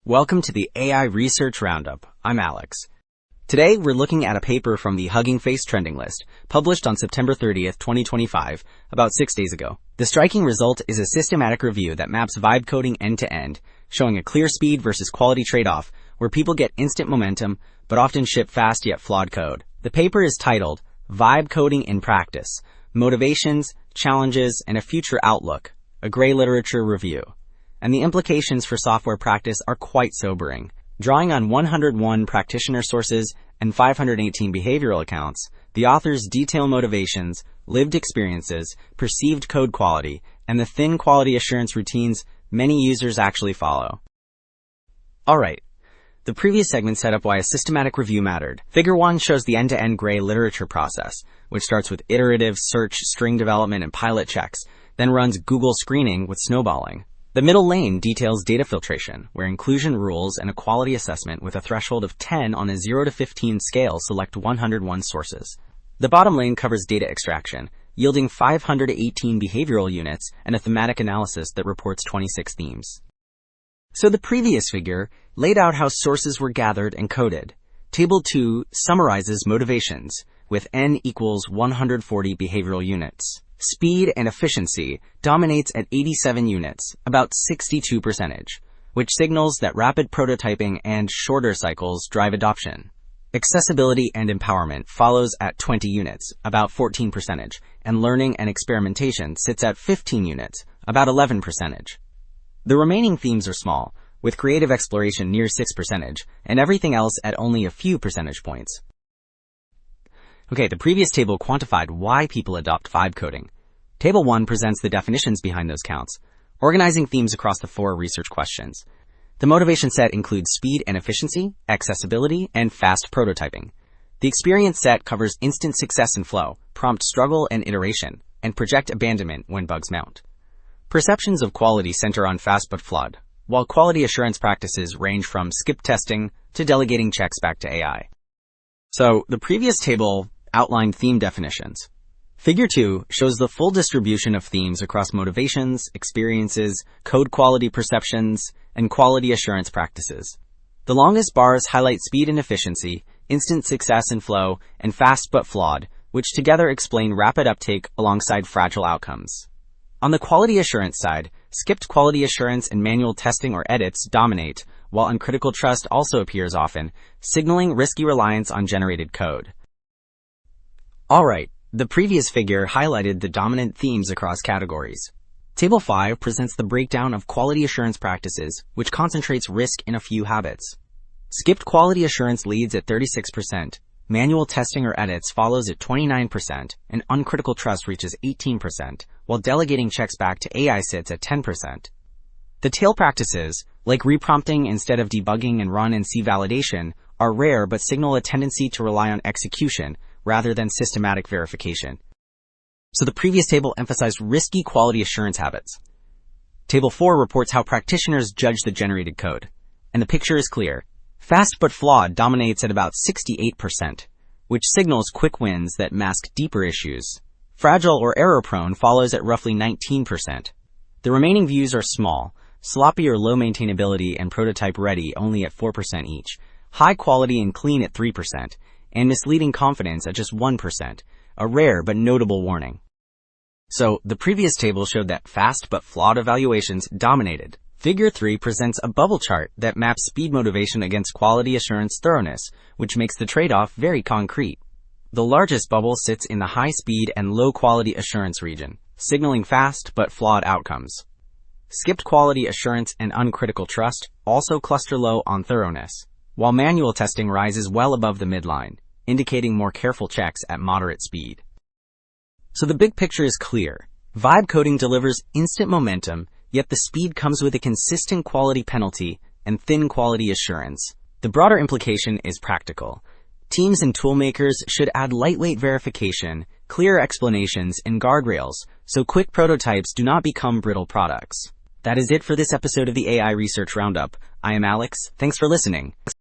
Welcome to the AI Research Roundup. I'm Alex. Today, we're looking at a paper from the Hugging Face trending list, published on September 30th, 2025, about 6 days ago. The striking result is a systematic review that maps vibe coding end-to-end, showing a clear speed versus quality trade-off, where people get instant momentum, but often ship fast yet flawed code. The paper is titled, Vibe Coding in Practice, Motivations, Challenges, and a Future Outlook, a Gray Literature Review. And the implications for software practice are quite sobering. Drawing on 101 practitioner sources and 518 behavioral accounts, the authors detail motivations, lived experiences, perceived code quality, and the thin quality assurance routines many users actually follow. Alright, the previous segment set up why a systematic review mattered. Figure 1 shows the end-to-end gray literature process, which starts with iterative search, string development, and pilot checks, then runs Google screening with snowballing. The middle lane details data filtration, where inclusion rules and a quality assessment with a threshold of 10 on a 0 to 15 scale select 101 sources. The bottom lane covers data extraction, yielding 518 behavioral units and a thematic analysis that reports 26 themes. So the previous figure laid out how sources were gathered and coded. Table 2 summarizes motivations, with n equals 140 behavioral units. Speed and efficiency dominates at 87 units, about 62%, which signals that rapid prototyping and shorter cycles drive adoption. Accessibility and empowerment follows at 20 units, about 14%, and learning and experimentation sits at 15 units, about 11%. The remaining themes are small, with creative exploration near 6%, and everything else at only a few percentage points. Okay, the previous table quantified why people adopt vibe coding. Table 1 presents the definitions behind those counts, organizing themes across the 4 research questions. The motivation set includes speed and efficiency, accessibility, and fast prototyping. The experience set covers instant success and flow, prompt struggle and iteration, and project abandonment when bugs mount. Perceptions of quality center on fast but flawed, while quality assurance practices range from skip testing to delegating checks back to AI. So, the previous table outlined theme definitions. Figure 2 shows the full distribution of themes across motivations, experiences, code quality perceptions, and quality assurance practices. The longest bars highlight speed and efficiency, instant success and flow, and fast but flawed, which together explain rapid uptake alongside fragile outcomes. On the quality assurance side, skipped quality assurance and manual testing or edits dominate, while uncritical trust also appears often, signaling risky reliance on generated code. Alright, the previous figure highlighted the dominant themes across categories. Table 5 presents the breakdown of quality assurance practices, which concentrates risk in a few habits. Skipped quality assurance leads at 36%, manual testing or edits follows at 29%, and uncritical trust reaches 18%, while delegating checks back to AI sits at 10%. The tail practices, like reprompting instead of debugging and run and see validation, are rare but signal a tendency to rely on execution rather than systematic verification. So the previous table emphasized risky quality assurance habits. Table 4 reports how practitioners judge the generated code. And the picture is clear. Fast but flawed dominates at about 68%, which signals quick wins that mask deeper issues. Fragile or error-prone follows at roughly 19%. The remaining views are small, sloppy or low maintainability and prototype ready only at 4% each, high quality and clean at 3%, and misleading confidence at just 1%, a rare but notable warning. So, the previous table showed that fast but flawed evaluations dominated. Figure 3 presents a bubble chart that maps speed motivation against quality assurance thoroughness, which makes the trade-off very concrete. The largest bubble sits in the high speed and low quality assurance region, signaling fast but flawed outcomes. Skipped quality assurance and uncritical trust also cluster low on thoroughness, while manual testing rises well above the midline, indicating more careful checks at moderate speed. So the big picture is clear. Vibe coding delivers instant momentum, yet the speed comes with a consistent quality penalty and thin quality assurance. The broader implication is practical. Teams and toolmakers should add lightweight verification, clear explanations, and guardrails, so quick prototypes do not become brittle products. That is it for this episode of the AI Research Roundup. I am Alex. Thanks for listening.